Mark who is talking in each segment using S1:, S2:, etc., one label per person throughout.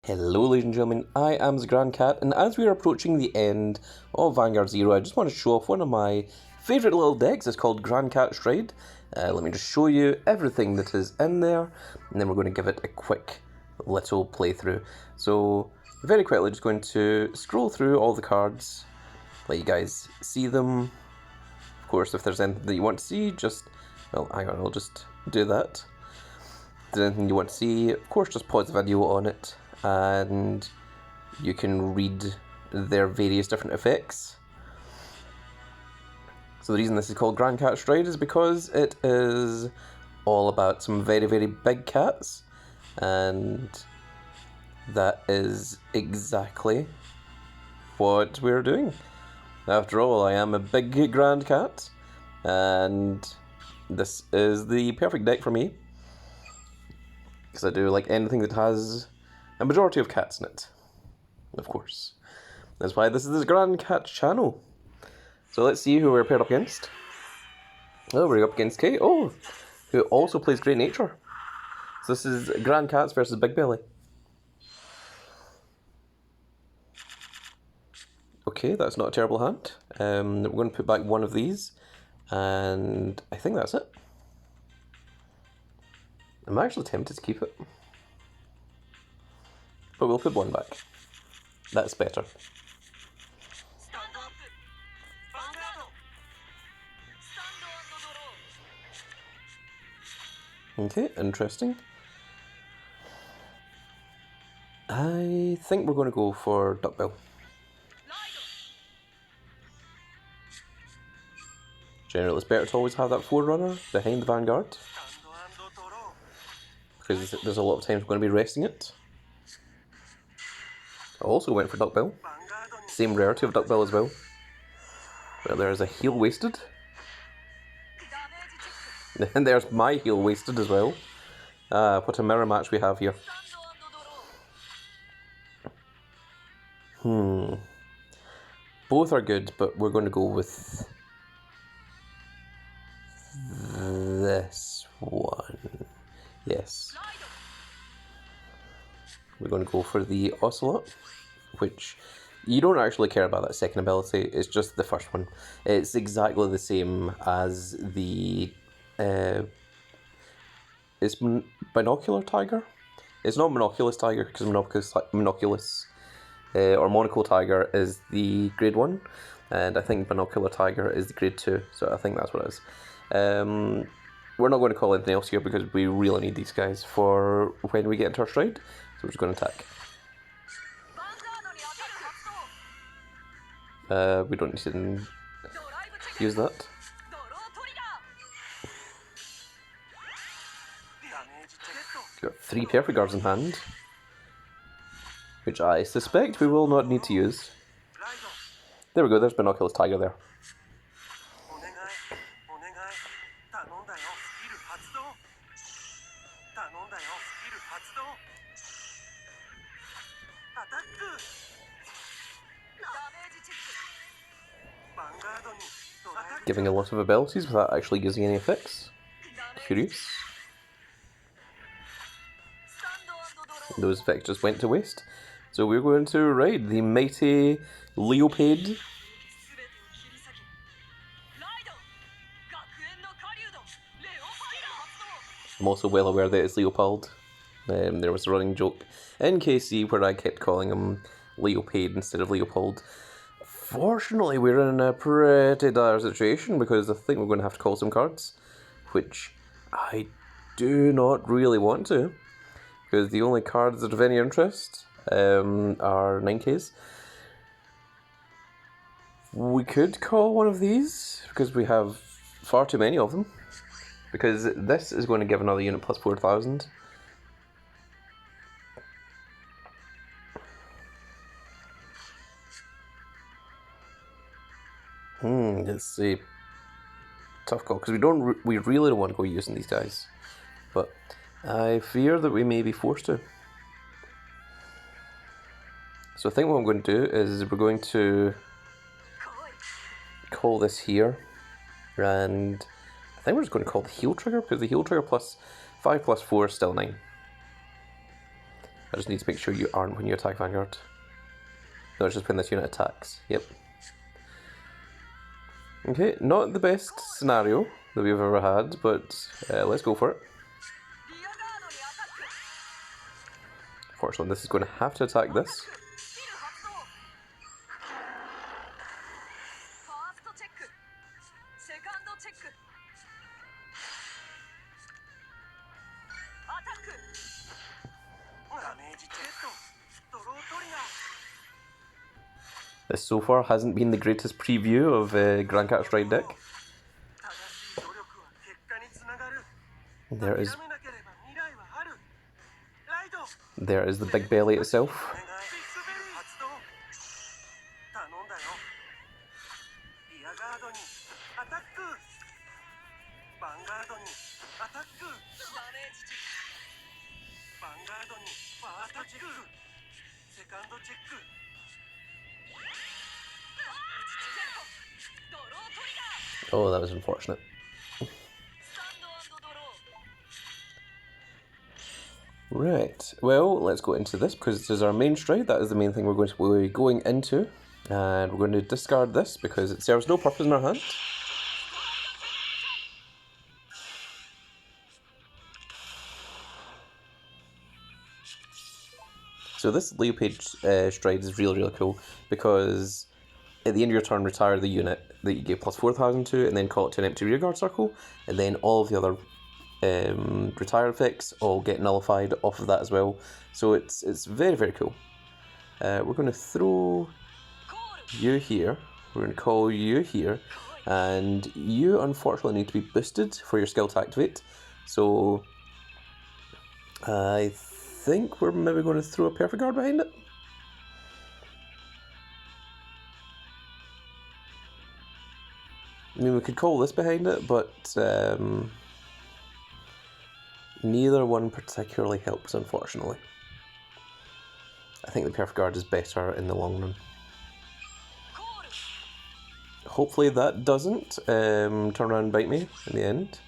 S1: Hello ladies and gentlemen, I am the Grand Cat, and as we are approaching the end of Vanguard Zero, I just want to show off one of my favourite little decks. It's called Grand Cat Stride. Let me just show you everything that is in there, and then we're going to give it a quick little playthrough. So, very quickly, just going to scroll through all the cards, let you guys see them. Of course, if there's anything that you want to see, well, hang on, I'll just do that. If there's anything you want to see, of course, just pause the video on it, and you can read their various different effects. So the reason this is called Grand Cat Stride is because it is all about some very, very big cats, and that is exactly what we're doing. After all, I am a big Grand Cat, and this is the perfect deck for me, because I do like anything that has a majority of cats in it, of course. That's why this is the Grand Cat channel. So let's see who we're paired up against. Oh, we're up against Kate, who also plays Great Nature. So this is Grand Cats versus Big Belly. Okay, that's not a terrible hand. We're going to put back one of these, and I think that's it. I'm actually tempted to keep it, but we'll put one back. That's better. Okay, interesting. I think we're going to go for Duckbill. Generally, it's better to always have that Forerunner behind the Vanguard, because there's a lot of times we're going to be resting it. I also went for Duckbill. Same rarity of Duckbill as well. Well, there's a heal wasted. And there's my heal wasted as well. What a mirror match we have here. Both are good, but we're going to go with this one. Yes. We're going to go for the Ocelot, which you don't actually care about that second ability, it's just the first one. It's exactly the same as the it's Binocular Tiger. It's not Monoculus Tiger, because Monoculus or Monocle Tiger is the grade 1, and I think Binocular Tiger is the grade 2, so I think that's what it is. We're not going to call anything else here because we really need these guys for when we get into our stride, so we're just going to attack. We don't need to use that. Got 3 perfect guards in hand, which I suspect we will not need to use. There we go, there's Binoculus Tiger there. Giving a lot of abilities without actually using any effects. Curious. Those effects just went to waste. So we're going to ride the mighty Leopard. I'm also well aware that it's Leopold. There was a running joke in KC where I kept calling him Leopard instead of Leopold. Fortunately, we're in a pretty dire situation because I think we're going to have to call some cards, which I do not really want to, because the only cards that are of any interest are 9Ks. We could call one of these because we have far too many of them, because this is going to give another unit plus 4,000. It's a tough call, because we really don't want to go using these guys, but I fear that we may be forced to. So I think what I'm going to do is we're going to call this here, and I think we're just going to call the heal trigger, because the heal trigger plus 5 plus 4 is still 9. I just need to make sure you aren't when you attack Vanguard. No, it's just when this unit attacks. Yep. Okay, not the best scenario that we've ever had, but let's go for it. Fortunately, this is going to have to attack this. This so far hasn't been the greatest preview of Grand Cat Stride deck. There is the big belly itself. Oh, that was unfortunate. Right, well, let's go into this because this is our main stride. That is the main thing we're going to be going into. And we're going to discard this because it serves no purpose in our hand. So this Leo Page stride is really, really cool because at the end of your turn, retire the unit that you gave plus 4,000 to, and then call it to an empty rearguard circle, and then all of the other retire effects all get nullified off of that as well. So it's very, very cool. We're going to throw you here. We're going to call you here, and you unfortunately need to be boosted for your skill to activate. So I think we're maybe going to throw a perfect guard behind it. I mean, we could call this behind it, but neither one particularly helps, unfortunately. I think the perfect guard is better in the long run. Hopefully that doesn't turn around and bite me in the end.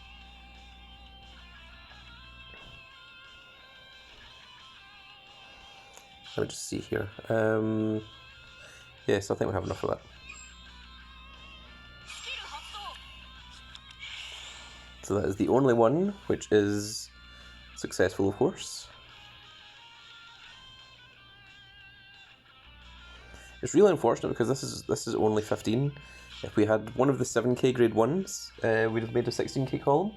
S1: Let me just see here. Yes, I think we have enough of that. So that is the only one which is successful, of course. It's really unfortunate because this is only 15. If we had one of the 7k grade 1s, we'd have made a 16k column.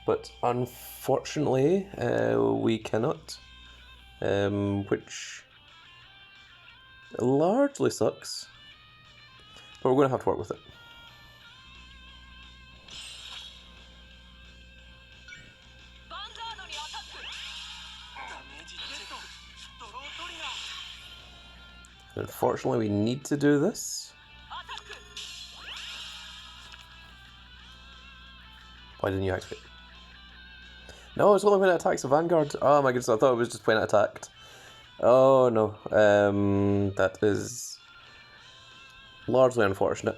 S1: But unfortunately, we cannot. Which largely sucks. But we're going to have to work with it. Unfortunately, we need to do this. Why didn't you activate? No, it's only when it attacks a Vanguard. Oh my goodness, I thought it was just when it attacked. Oh no, that is largely unfortunate.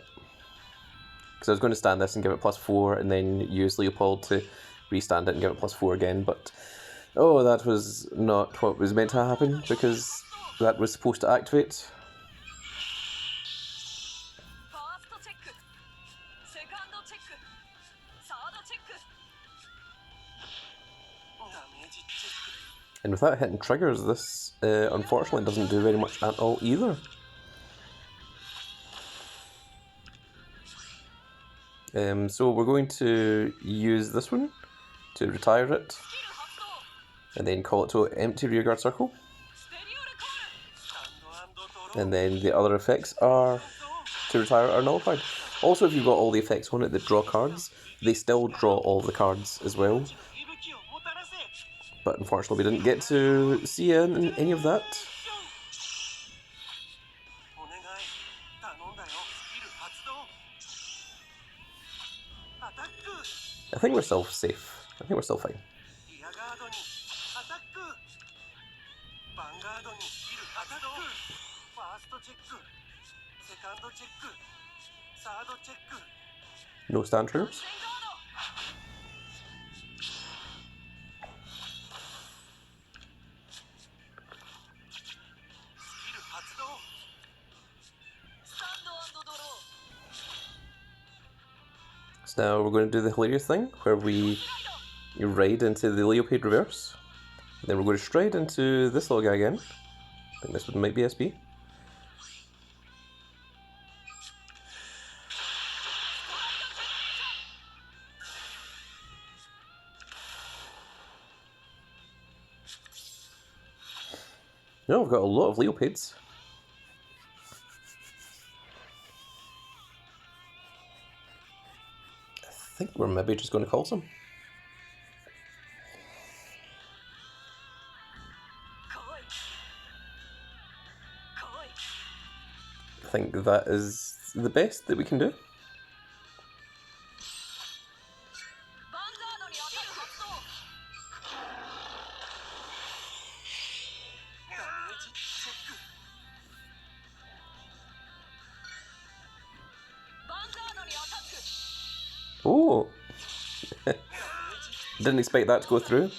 S1: Because I was going to stand this and give it +4 and then use Leopold to restand it and give it +4 again, but oh, that was not what was meant to happen because that was supposed to activate. And without hitting triggers, this unfortunately doesn't do very much at all either. So we're going to use this one to retire it, and then call it to an empty rearguard circle. And then the other effects are to retire are nullified. Also, if you've got all the effects on it that draw cards, they still draw all the cards as well. But unfortunately we didn't get to see any of that. I think we're still safe. I think we're still fine. No stand triggers. Now we're going to do the hilarious thing where we ride into the Leopard reverse. Then we're going straight into this little guy again. I think this one might be SP. No, we've got a lot of Leopards. I think we're maybe just going to call some. I think that is the best that we can do. Oh! Didn't expect that to go through.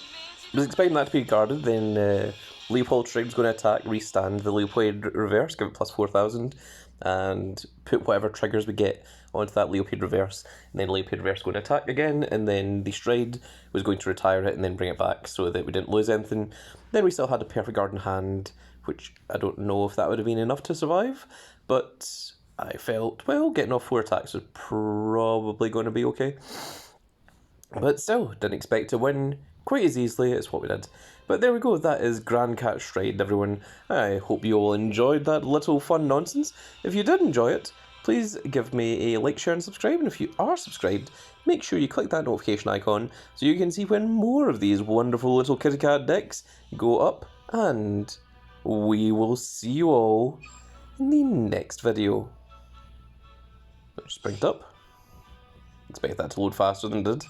S1: Was expecting that to be guarded, then Leopold Shrieg's going to attack, restand the Leopold reverse, give it plus 4,000, and put whatever triggers we get onto that Leopold reverse, and then Leopold reverse going to attack again, and then the Stride was going to retire it and then bring it back so that we didn't lose anything. Then we still had a perfect guard in hand, which I don't know if that would have been enough to survive, but I felt, well, getting off 4 attacks was probably going to be okay. But still, didn't expect to win quite as easily as what we did. But there we go, that is Grand Cat Stride, everyone. I hope you all enjoyed that little fun nonsense. If you did enjoy it, please give me a like, share and subscribe. And if you are subscribed, make sure you click that notification icon so you can see when more of these wonderful little kitty cat decks go up. And we will see you all in the next video. Just bring it up. Expect that to load faster than it did.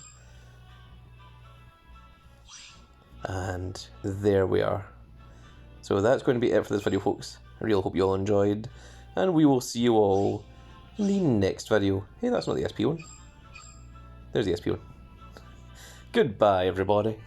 S1: And there we are. So that's going to be it for this video, folks. I really hope you all enjoyed, and we will see you all in the next video. Hey, that's not the SP one. There's the SP one. Goodbye, everybody.